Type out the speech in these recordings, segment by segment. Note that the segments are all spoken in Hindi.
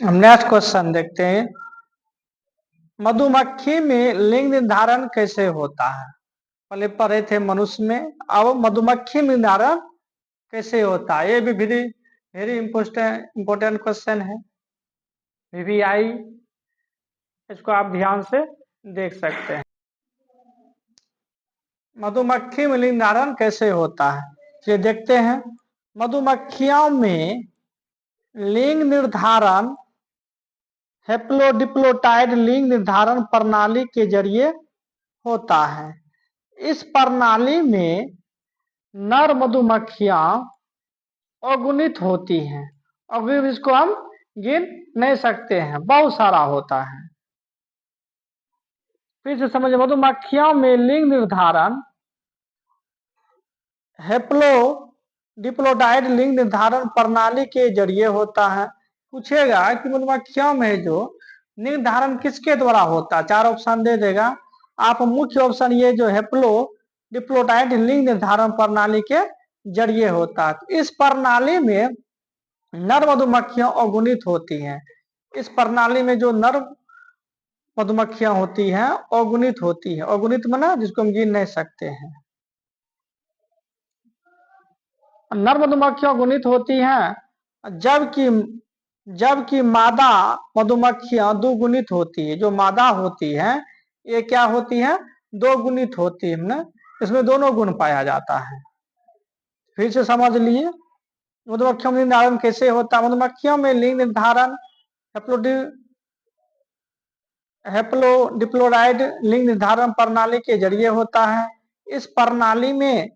हम नेक्स्ट क्वेश्चन देखते हैं। मधुमक्खी में लिंग निर्धारण कैसे होता है? पहले पढ़े थे मनुष्य में, अब मधुमक्खी में निर्धारण कैसे होता है? ये भी वेरी वेरी इंपोर्टेंट क्वेश्चन है। वीवीआई, इसको आप ध्यान से देख सकते हैं। मधुमक्खी में लिंग निर्धारण कैसे होता है, ये देखते हैं। मधुमक्खियों में लिंग निर्धारण हेप्लोडिप्लोटाइड लिंग निर्धारण प्रणाली के जरिए होता है। इस प्रणाली में नर मधुमक्खियां अगुणित होती हैं। अगुणित इसको हम गिन नहीं सकते हैं, बहुत सारा होता है। फिर से समझिए, मधुमक्खियों में लिंग निर्धारण हेप्लोडिप्लोटाइड लिंग निर्धारण प्रणाली के जरिए होता है। पूछेगा कि मधुमक्खियों में जो निर्धारण किसके द्वारा होता है, 4 ऑप्शन दे देगा। आप मुख्य ऑप्शन ये जो हेप्लोडिप्लोटाइड लिंग निर्धारण प्रणाली के जरिए होता है। इस प्रणाली में नर मधुमक्खियां अगुणित होती हैं। इस प्रणाली में जो नर मधुमक्खियां होती हैं अगुणित होती है। अगुणित माना जिसको हम गिन नहीं सकते हैं। नर मधुमक्खियां गुणित होती हैं, जबकि मादा मधुमक्खियां दुगुणित होती है। जो मादा होती है ये क्या होती है, दो गुणित होती है ना, इसमें दोनों गुण पाया जाता है। फिर से समझ लिए, मधुमक्खियों में निर्धारण कैसे होता है। मधुमक्खियों में लिंग निर्धारण हेप्लोडिप्लोराइड लिंग निर्धारण प्रणाली के जरिए होता है। इस प्रणाली में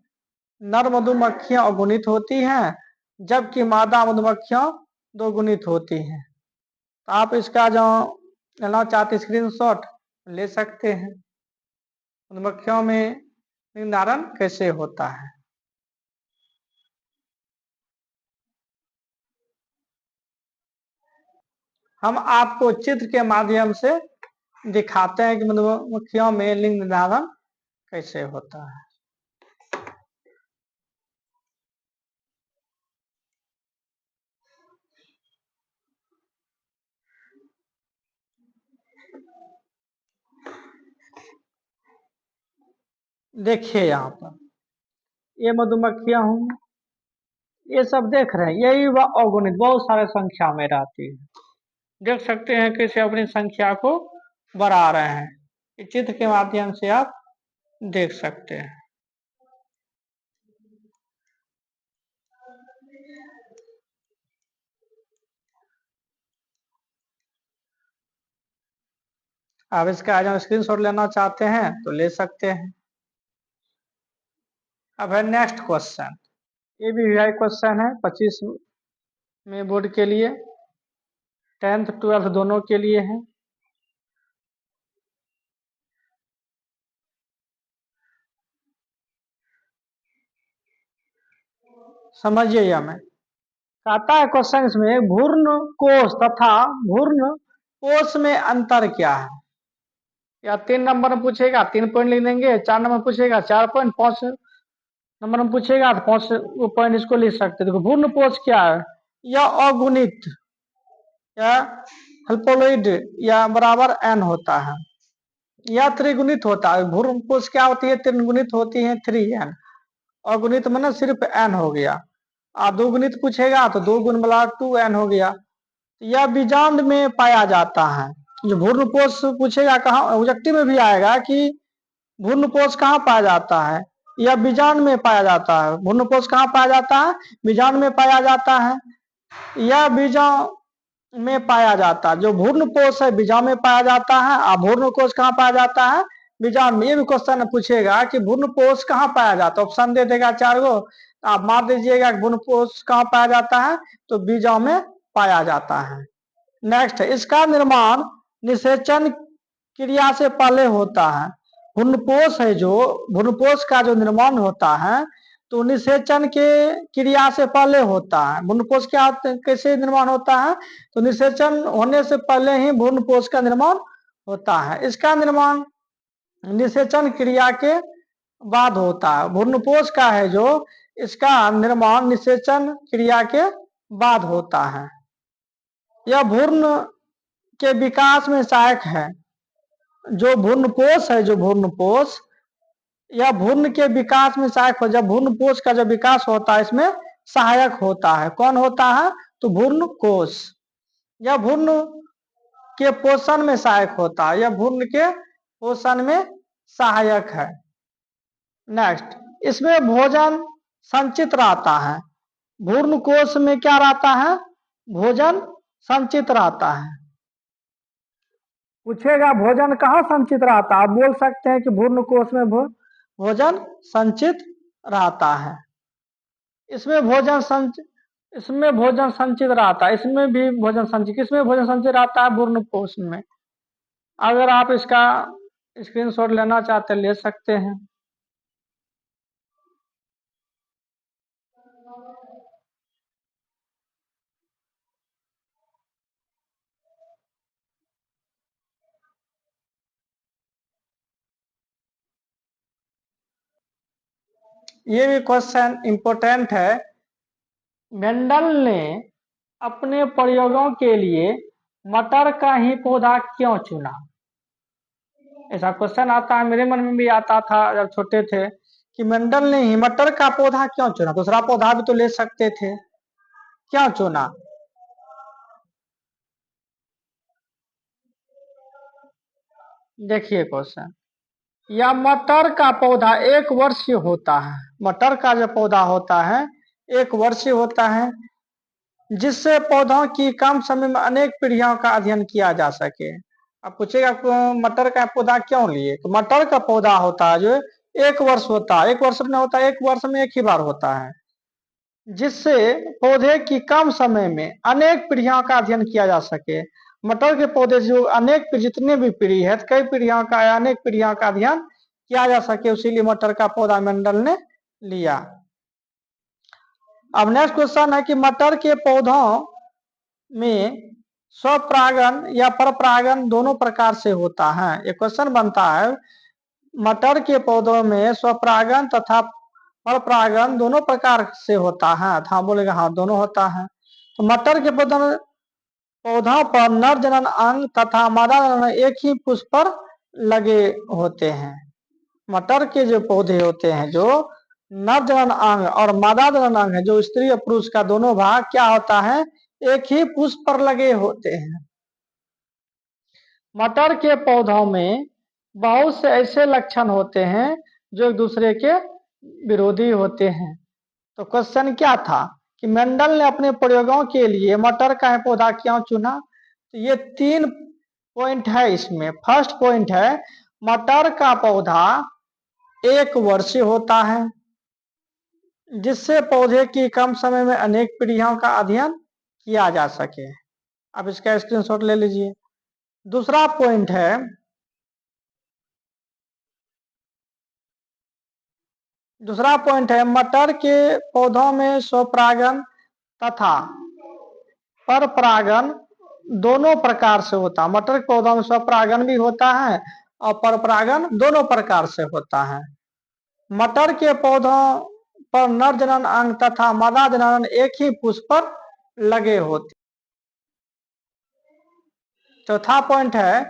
नर मधुमक्खियां अगुणित होती हैं, जबकि मादा मधुमक्खियां दोगुणित होती हैं। तो आप इसका जो लेना चाहते स्क्रीनशॉट ले सकते हैं। मधुमक्खियों में निर्धारण कैसे होता है। हम आपको चित्र के माध्यम से दिखाते हैं कि मधुमक्खियों में लिंग निर्धारण कैसे होता है। देखिए यहाँ पर ये मधुमक्खियां हूँ, ये सब देख रहे हैं, यही वह अगुणित बहुत सारे संख्या में रहती है। देख सकते हैं कैसे अपनी संख्या को बढ़ा रहे हैं। इस चित्र के माध्यम से आप देख सकते हैं। आप इसका आज स्क्रीनशॉट लेना चाहते हैं तो ले सकते हैं। अब है नेक्स्ट क्वेश्चन। ये भी वीआई क्वेश्चन है 25 में बोर्ड के लिए, 10th 12th दोनों के लिए है। समझिए हमें कहता है क्वेश्चन इसमें भ्रूण कोष तथा भ्रूण कोष में अंतर क्या है। या 3 नंबर में पूछेगा 3 पॉइंट लिख देंगे, 4 नंबर पूछेगा 4 पॉइंट, 5 नंबर में पूछेगा तो 5 पॉइंट इसको लिख सकते। देखो भ्रूण कोष क्या है, या अगुणित या हेप्लोइड या बराबर एन होता है, या त्रिगुणित होता है। भ्रूण कोष क्या होती है, त्रिगुणित होती है 3n। अगुणित माना सिर्फ n हो गया, और दुगुणित पूछेगा तो 2 गुण मिला 2n हो गया। यह बीजांड में पाया जाता है। जो भ्रूण कोष पूछेगा कहाँ, ऑब्जेक्टिव में भी आएगा कि भ्रूण कोष कहाँ पाया जाता है, यह बीजांड में पाया जाता है। भ्रूण कोष कहाँ पाया जाता है, बीजांड में पाया जाता है। यह बीजांड में पाया जाता है। जो भ्रूण कोष है बीजांड में पाया जाता है, और भ्रूण कोष कहाँ पाया जाता है, बीजांड में। ये भी क्वेश्चन पूछेगा कि भ्रूण कोष कहाँ पाया जाता है, ऑप्शन दे देगा 4 गो, आप मार दीजिएगा भ्रूण कोष कहाँ पाया जाता है, तो बीजांड में पाया जाता है। नेक्स्ट है, इसका निर्माण निषेचन क्रिया से पहले होता है। भ्रूणपोष है, जो भ्रूणपोष का जो निर्माण होता है तो निषेचन के क्रिया से पहले होता है। भ्रूणपोष क्या कैसे निर्माण होता है, तो निषेचन होने से पहले ही भ्रूणपोष का निर्माण होता है। इसका निर्माण निषेचन क्रिया के बाद होता है। भ्रूणपोष का है जो, इसका निर्माण निषेचन क्रिया के बाद होता है। यह भ्रूण के विकास में सहायक है। जो भ्रूणपोष है, जो भ्रूणपोष, यह भ्रूण के विकास में सहायक हो, जब भ्रूणपोष का जब विकास होता है इसमें सहायक होता है। कौन होता है? तो भ्रूणकोष। यह भ्रूण के पोषण में सहायक होता है, यह भ्रूण के पोषण में सहायक है। नेक्स्ट, इसमें भोजन संचित रहता है। भ्रूणकोष में क्या रहता है? भोजन संचित रहता है। पूछेगा भोजन कहाँ संचित रहता है, आप बोल सकते हैं कि भ्रूणकोष में भोजन संचित रहता है। इसमें भोजन संचित रहता है, इसमें भी भोजन संचित, किसमें भोजन संचित रहता है? भ्रूणकोष में। अगर आप इसका स्क्रीनशॉट लेना चाहते ले सकते हैं। ये भी क्वेश्चन इंपॉर्टेंट है। मेंडल ने अपने प्रयोगों के लिए मटर का ही पौधा क्यों चुना? ऐसा क्वेश्चन आता है, मेरे मन में भी आता था जब छोटे थे कि मेंडल ने ही मटर का पौधा क्यों चुना? दूसरा पौधा भी तो ले सकते थे, क्यों चुना? देखिए क्वेश्चन, या मटर का पौधा एक वर्षीय होता है। मटर का जो पौधा होता है एक वर्षीय होता है, जिससे पौधों की कम समय में अनेक पीढ़ियों का अध्ययन किया जा सके। अब पूछेगा मटर का पौधा क्यों लिए? तो मटर का पौधा होता है जो एक वर्ष होता है, एक वर्ष में होता है, एक वर्ष में एक ही बार होता है, जिससे पौधे की कम समय में अनेक पीढ़ियों का अध्ययन किया जा सके। मटर के पौधे जो अनेक जितने भी पीढ़ी है, कई पीढ़ियों का अनेक पीढ़ियों का अध्ययन किया जा सके, उसीलिए मटर का पौधा मेंडल ने लिया। अब नेक्स्ट क्वेश्चन है कि मटर के पौधों में स्वपरागण या परपरागण दोनों प्रकार से होता है। एक क्वेश्चन बनता है, मटर के पौधों में स्वपरागण तथा परपरागण दोनों प्रकार से होता है। हाँ बोलेगा हाँ दोनों होता है। तो मटर के पौधों पर नर जनन अंग तथा मादा जनन एक ही पुष्प पर लगे होते हैं। मटर के जो पौधे होते हैं, जो नर जनन अंग और मादा जनन अंग है, जो स्त्री और पुरुष का दोनों भाग क्या होता है? एक ही पुष्प पर लगे होते हैं। मटर के पौधों में बहुत से ऐसे लक्षण होते हैं जो एक दूसरे के विरोधी होते हैं। तो क्वेश्चन क्या था कि मेंडल ने अपने प्रयोगों के लिए मटर का पौधा क्यों चुना? तो ये 3 पॉइंट है इसमें। फर्स्ट पॉइंट है, मटर का पौधा एक वर्षीय होता है, जिससे पौधे की कम समय में अनेक पीढ़ियों का अध्ययन किया जा सके। अब इसका स्क्रीनशॉट ले लीजिए। दूसरा पॉइंट है मटर के पौधों में स्वपरागण तथा परपरागण दोनों प्रकार से होता है। मटर के पौधों में स्वपरागण भी होता है और परपरागण दोनों प्रकार से होता है। मटर के पौधों पर नर जनन अंग तथा मादा जनन एक ही पुष्प पर लगे होते। चौथा पॉइंट है,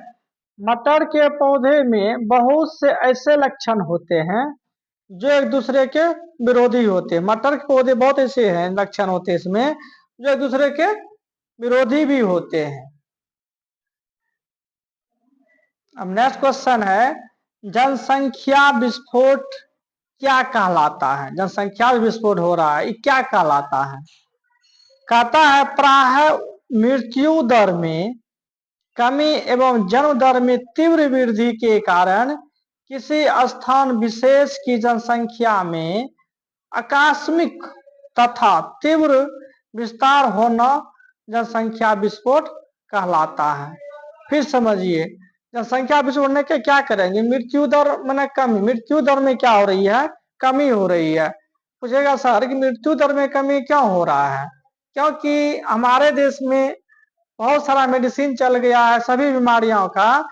मटर के पौधे में बहुत से ऐसे लक्षण होते हैं जो एक दूसरे के विरोधी होते हैं। मटर के पौधे बहुत ऐसे हैं लक्षण होते हैं इसमें जो एक दूसरे के विरोधी भी होते हैं। अब नेक्स्ट क्वेश्चन है, जनसंख्या विस्फोट क्या कहलाता है? जनसंख्या विस्फोट हो रहा है, ये क्या कहलाता है? कहता है प्राय मृत्यु दर में कमी एवं जन्म दर में तीव्र वृद्धि के कारण किसी स्थान विशेष की जनसंख्या में आकस्मिक तथा तीव्र विस्तार होना जनसंख्या विस्फोट कहलाता है। फिर समझिए, जनसंख्या विस्फोट होने के क्या करेंगे? मृत्यु दर मैंने कमी, मृत्यु दर में क्या हो रही है? कमी हो रही है। पूछेगा सर कि मृत्यु दर में कमी क्यों हो रहा है? क्योंकि हमारे देश में बहुत सारा मेडिसिन चल गया है, सभी बीमारियों का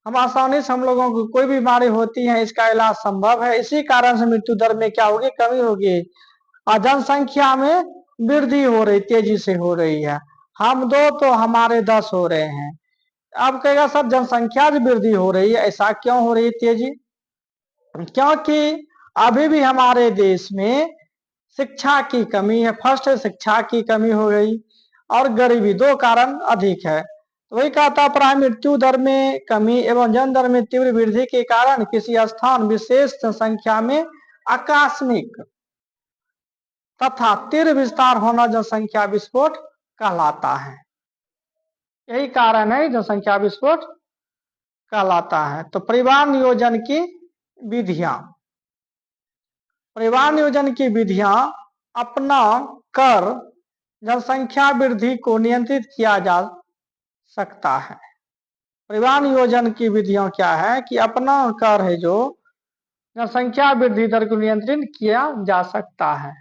हम आसानी से हम लोगों को कोई बीमारी होती है इसका इलाज संभव है। इसी कारण से मृत्यु दर में क्या होगी? कमी होगी और जनसंख्या में वृद्धि हो रही, तेजी से हो रही है। हम 2 तो हमारे 10 हो रहे हैं। अब कहेगा सर जनसंख्या जो वृद्धि हो रही है, ऐसा क्यों हो रही है तेजी? क्योंकि अभी भी हमारे देश में शिक्षा की कमी है। फर्स्ट है शिक्षा की कमी हो गई और गरीबी, 2 कारण अधिक है। तो वही कहा था, प्राय मृत्यु दर में कमी एवं जन्म दर में तीव्र वृद्धि के कारण किसी स्थान विशेष जनसंख्या में आकस्मिक तथा तीव्र विस्तार होना जनसंख्या विस्फोट कहलाता है। यही कारण है जनसंख्या विस्फोट कहलाता है। तो परिवार नियोजन की विधियां, परिवार नियोजन की विधियां अपना कर जनसंख्या वृद्धि को नियंत्रित किया जा सकता है। परिवार नियोजन की विधियां क्या है कि अपना कर है जो जनसंख्या वृद्धि दर को नियंत्रित किया जा सकता है।